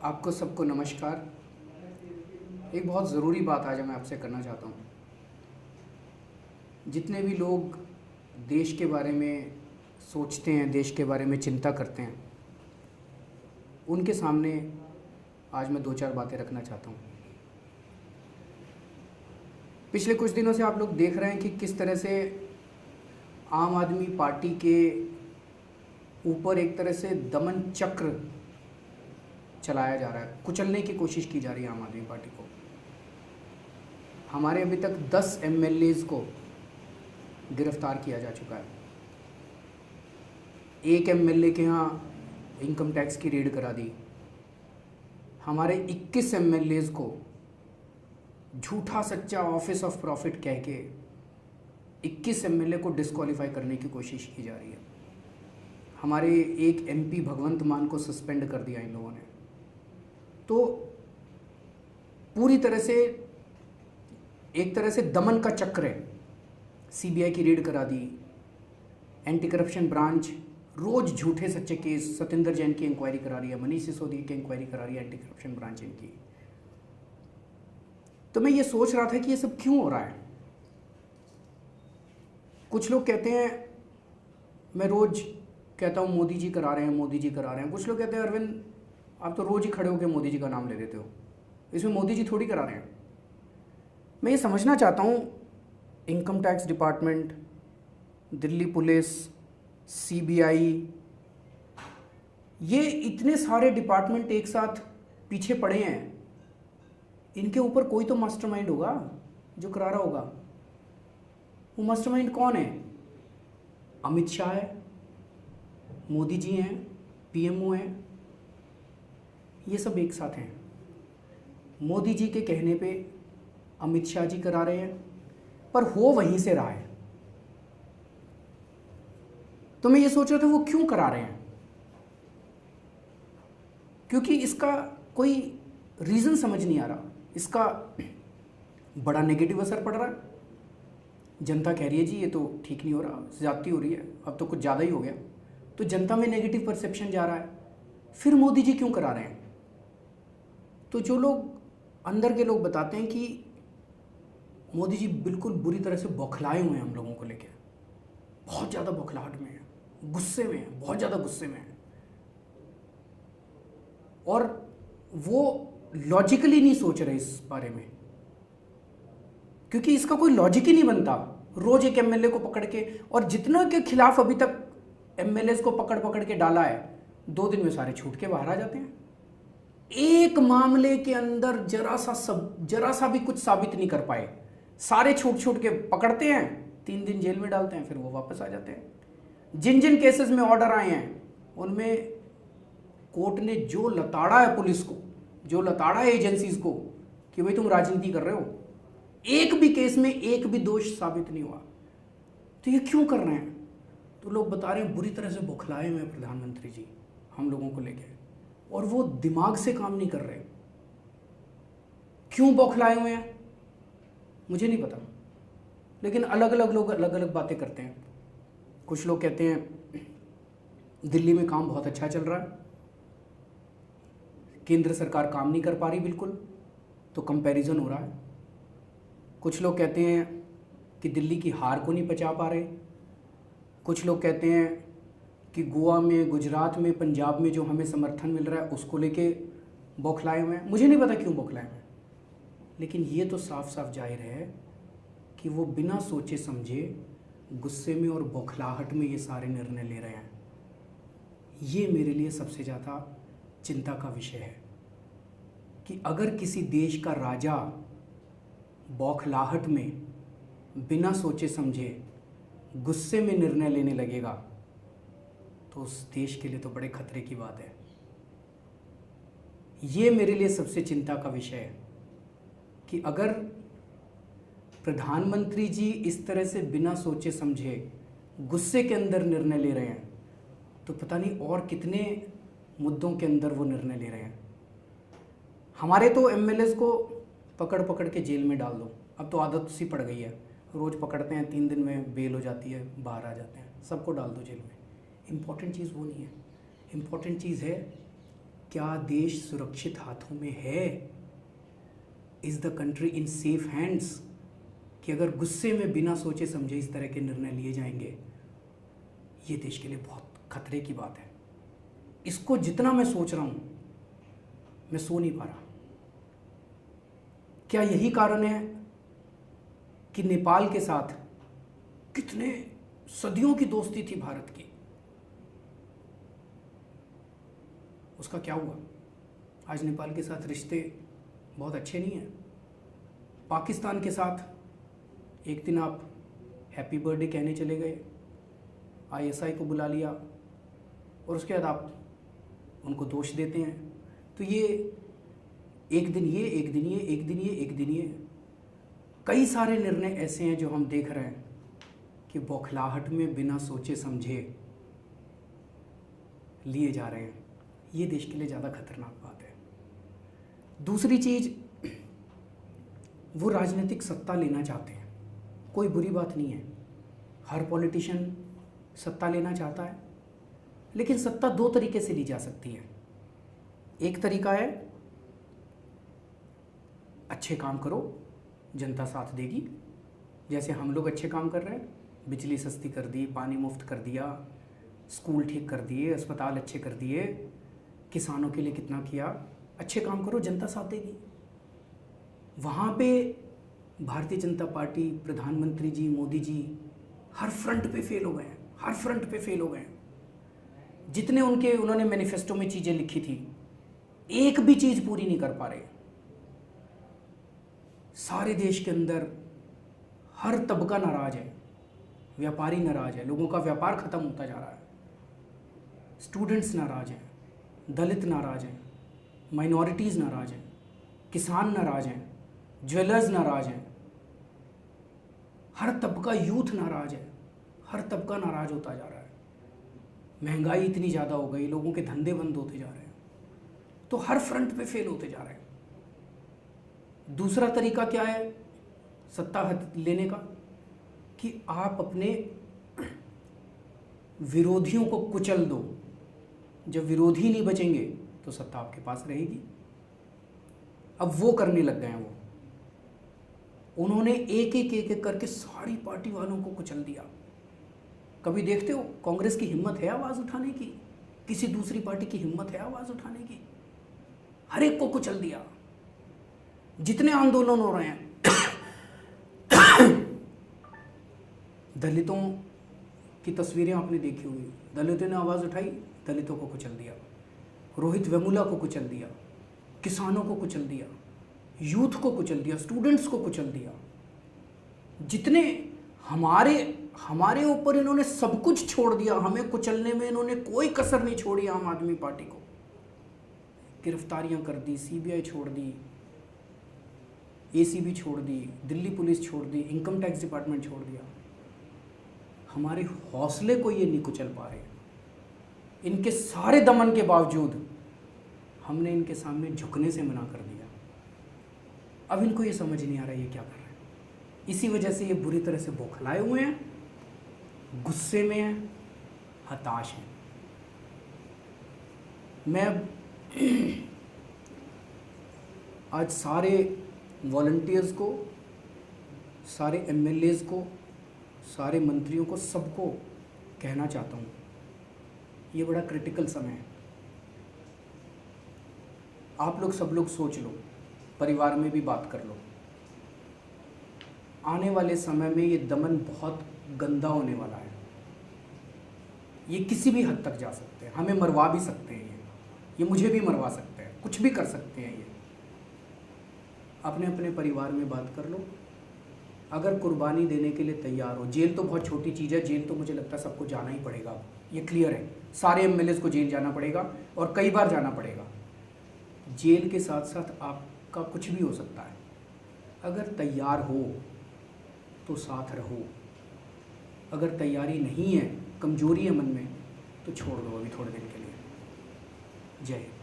आपको सबको नमस्कार। एक बहुत ज़रूरी बात आज मैं आपसे करना चाहता हूँ। जितने भी लोग देश के बारे में सोचते हैं, देश के बारे में चिंता करते हैं, उनके सामने आज मैं दो चार बातें रखना चाहता हूँ। पिछले कुछ दिनों से आप लोग देख रहे हैं कि किस तरह से आम आदमी पार्टी के ऊपर एक तरह से दमन चक्र चलाया जा रहा है, कुचलने की कोशिश की जा रही है आम आदमी पार्टी को। हमारे अभी तक 10 एमएलएज को गिरफ्तार किया जा चुका है। एक एमएलए के यहाँ इनकम टैक्स की रेड करा दी। हमारे 21 एमएलएज को झूठा सच्चा ऑफिस ऑफ प्रॉफिट कह के 21 एमएलए को डिस्क्वालीफाई करने की कोशिश की जा रही है। हमारे एक एमपी भगवंत मान को सस्पेंड कर दिया इन लोगों ने। तो पूरी तरह से एक तरह से दमन का चक्र है। सीबीआई की रेड करा दी, एंटी करप्शन ब्रांच रोज झूठे सच्चे केस, सत्येंद्र जैन की इंक्वायरी करा रही है, मनीष सिसोदिया की इंक्वायरी करा रही है एंटी करप्शन ब्रांच इनकी। तो मैं ये सोच रहा था कि ये सब क्यों हो रहा है। कुछ लोग कहते हैं, मैं रोज कहता हूँ मोदी जी करा रहे हैं, मोदी जी करा रहे हैं। कुछ लोग कहते हैं अरविंद आप तो रोज ही खड़े होकर मोदी जी का नाम ले देते हो, इसमें मोदी जी थोड़ी करा रहे हैं। मैं ये समझना चाहता हूँ, income tax department, Delhi police, CBI, ये इतने सारे डिपार्टमेंट एक साथ पीछे पड़े हैं। इनके ऊपर कोई तो मास्टरमाइंड होगा जो करा रहा होगा। वो मास्टरमाइंड कौन है? अमित शाह है, मोदी जी हैं, पीएमओ हैं, ये सब एक साथ हैं। मोदी जी के कहने पे अमित शाह जी करा रहे हैं, पर हो वहीं से रहा है। तो मैं ये सोच रहा था वो क्यों करा रहे हैं, क्योंकि इसका कोई रीज़न समझ नहीं आ रहा। इसका बड़ा नेगेटिव असर पड़ रहा है। जनता कह रही है जी ये तो ठीक नहीं हो रहा, ज़्यादती हो रही है, अब तो कुछ ज़्यादा ही हो गया। तो जनता में नेगेटिव परसेप्शन जा रहा है। फिर मोदी जी क्यों करा रहे हैं? तो जो लोग अंदर के लोग बताते हैं कि मोदी जी बिल्कुल बुरी तरह से बौखलाए हुए हैं हम लोगों को लेकर, बहुत ज़्यादा बौखलाहट में है, गुस्से में है, बहुत ज़्यादा गुस्से में है। और वो लॉजिकली नहीं सोच रहे इस बारे में, क्योंकि इसका कोई लॉजिक ही नहीं बनता। रोज एक एमएलए को पकड़ के, और जितना के खिलाफ अभी तक एमएलए को पकड़ पकड़ के डाला है, 2 दिन में सारे छूट के बाहर आ जाते हैं। एक मामले के अंदर जरा सा भी कुछ साबित नहीं कर पाए, सारे छूट के पकड़ते हैं, 3 दिन जेल में डालते हैं, फिर वो वापस आ जाते हैं। जिन जिन केसेस में ऑर्डर आए हैं उनमें कोर्ट ने जो लताड़ा है पुलिस को, जो लताड़ा है एजेंसीज को कि भाई तुम राजनीति कर रहे हो, एक भी केस में एक भी दोष साबित नहीं हुआ। तो ये क्यों कर रहे हैं? तो लोग बता रहे हैं बुरी तरह से बौखलाए हुए प्रधानमंत्री जी हम लोगों को लेकर, और वो दिमाग से काम नहीं कर रहे। क्यों बौखलाए हुए हैं मुझे नहीं पता, लेकिन अलग अलग लोग अलग अलग बातें करते हैं। कुछ लोग कहते हैं दिल्ली में काम बहुत अच्छा चल रहा है, केंद्र सरकार काम नहीं कर पा रही बिल्कुल, तो कंपैरिजन हो रहा है। कुछ लोग कहते हैं कि दिल्ली की हार को नहीं पचा पा रहे। कुछ लोग कहते हैं कि गोवा में, गुजरात में, पंजाब में जो हमें समर्थन मिल रहा है उसको लेके बौखलाए हुए हैं। मुझे नहीं पता क्यों बौखलाए हुए हैं, लेकिन ये तो साफ साफ जाहिर है कि वो बिना सोचे समझे गुस्से में और बौखलाहट में ये सारे निर्णय ले रहे हैं। ये मेरे लिए सबसे ज़्यादा चिंता का विषय है कि अगर किसी देश का राजा बौखलाहट में बिना सोचे समझे गुस्से में निर्णय लेने लगेगा तो उस देश के लिए तो बड़े खतरे की बात है। ये मेरे लिए सबसे चिंता का विषय है कि अगर प्रधानमंत्री जी इस तरह से बिना सोचे समझे गुस्से के अंदर निर्णय ले रहे हैं, तो पता नहीं और कितने मुद्दों के अंदर वो निर्णय ले रहे हैं। हमारे तो एमएलएस को पकड़ पकड़ के जेल में डाल दो, अब तो आदत सी पड़ गई है, रोज़ पकड़ते हैं, 3 दिन में बेल हो जाती है, बाहर आ जाते हैं, सबको डाल दो जेल में। इम्पॉर्टेंट चीज़ वो नहीं है। इम्पॉर्टेंट चीज़ है क्या देश सुरक्षित हाथों में है? Is the country in safe hands? कि अगर गुस्से में बिना सोचे समझे इस तरह के निर्णय लिए जाएंगे, ये देश के लिए बहुत खतरे की बात है। इसको जितना मैं सोच रहा हूँ, मैं सो नहीं पा रहा। क्या यही कारण है कि नेपाल के साथ कितने सदियों की दोस्ती थी भारत की, उसका क्या हुआ? आज नेपाल के साथ रिश्ते बहुत अच्छे नहीं हैं। पाकिस्तान के साथ एक दिन आप हैप्पी बर्थडे कहने चले गए, आईएसआई को बुला लिया, और उसके बाद आप उनको दोष देते हैं। तो ये एक दिन ये, एक दिन ये, एक दिन ये, एक दिन ये, कई सारे निर्णय ऐसे हैं जो हम देख रहे हैं कि बौखलाहट में बिना सोचे समझे लिए जा रहे हैं। ये देश के लिए ज़्यादा खतरनाक बात है। दूसरी चीज़, वो राजनीतिक सत्ता लेना चाहते हैं। कोई बुरी बात नहीं है, हर पॉलिटिशियन सत्ता लेना चाहता है, लेकिन सत्ता दो तरीके से ली जा सकती है। एक तरीका है अच्छे काम करो, जनता साथ देगी, जैसे हम लोग अच्छे काम कर रहे हैं, बिजली सस्ती कर दी, पानी मुफ्त कर दिया, स्कूल ठीक कर दिए, अस्पताल अच्छे कर दिए, किसानों के लिए कितना किया। अच्छे काम करो, जनता साथ देगी। वहाँ पे भारतीय जनता पार्टी, प्रधानमंत्री जी, मोदी जी हर फ्रंट पे फेल हो गए हैं, हर फ्रंट पे फेल हो गए हैं। जितने उन्होंने मैनिफेस्टो में चीज़ें लिखी थी, एक भी चीज़ पूरी नहीं कर पा रहे। सारे देश के अंदर हर तबका नाराज है, व्यापारी नाराज है, लोगों का व्यापार ख़त्म होता जा रहा है, स्टूडेंट्स नाराज हैं, दलित नाराज हैं, माइनॉरिटीज़ नाराज हैं, किसान नाराज हैं, ज्वेलर्स नाराज हैं, हर तबका, यूथ नाराज है, हर तबका नाराज होता जा रहा है। महंगाई इतनी ज़्यादा हो गई, लोगों के धंधे बंद होते जा रहे हैं, तो हर फ्रंट पे फेल होते जा रहे हैं। दूसरा तरीका क्या है सत्ता लेने का? कि आप अपने विरोधियों को कुचल दो। जब विरोधी नहीं बचेंगे तो सत्ता आपके पास रहेगी। अब वो करने लग गए हैं। उन्होंने एक एक करके सारी पार्टी वालों को कुचल दिया। कभी देखते हो कांग्रेस की हिम्मत है आवाज़ उठाने की? किसी दूसरी पार्टी की हिम्मत है आवाज़ उठाने की? हर एक को कुचल दिया। जितने आंदोलन हो रहे हैं, दलितों की तस्वीरें आपने देखी होगी, दलितों ने आवाज़ उठाई, दलितों को कुचल दिया, रोहित वेमुला को कुचल दिया, किसानों को कुचल दिया, यूथ को कुचल दिया, स्टूडेंट्स को कुचल दिया। जितने हमारे ऊपर इन्होंने सब कुछ छोड़ दिया, हमें कुचलने में इन्होंने कोई कसर नहीं छोड़ी। आम आदमी पार्टी को गिरफ्तारियां कर दी, सीबीआई छोड़ दी, एसीबी छोड़ दी, दिल्ली पुलिस छोड़ दी, इनकम टैक्स डिपार्टमेंट छोड़ दिया। हमारे हौसले को ये नहीं कुचल पा रहे। इनके सारे दमन के बावजूद हमने इनके सामने झुकने से मना कर दिया। अब इनको ये समझ नहीं आ रहा ये क्या कर रहे हैं। इसी वजह से ये बुरी तरह से बौखलाए हुए हैं, गुस्से में हैं, हताश हैं। मैं आज सारे वॉलंटियर्स को, सारे एमएलएज को, सारे मंत्रियों को, सबको कहना चाहता हूँ, ये बड़ा क्रिटिकल समय है। आप लोग सब लोग सोच लो, परिवार में भी बात कर लो। आने वाले समय में ये दमन बहुत गंदा होने वाला है। ये किसी भी हद तक जा सकते हैं, हमें मरवा भी सकते हैं, ये मुझे भी मरवा सकते हैं, कुछ भी कर सकते हैं। ये अपने अपने परिवार में बात कर लो। अगर कुर्बानी देने के लिए तैयार हो, जेल तो बहुत छोटी चीज़ है, जेल तो मुझे लगता है सबको जाना ही पड़ेगा, ये क्लियर है। सारे एमएलएस को जेल जाना पड़ेगा और कई बार जाना पड़ेगा। जेल के साथ साथ आपका कुछ भी हो सकता है। अगर तैयार हो तो साथ रहो, अगर तैयारी नहीं है, कमजोरी है मन में, तो छोड़ दो अभी थोड़े दिन के लिए। जय हिंद।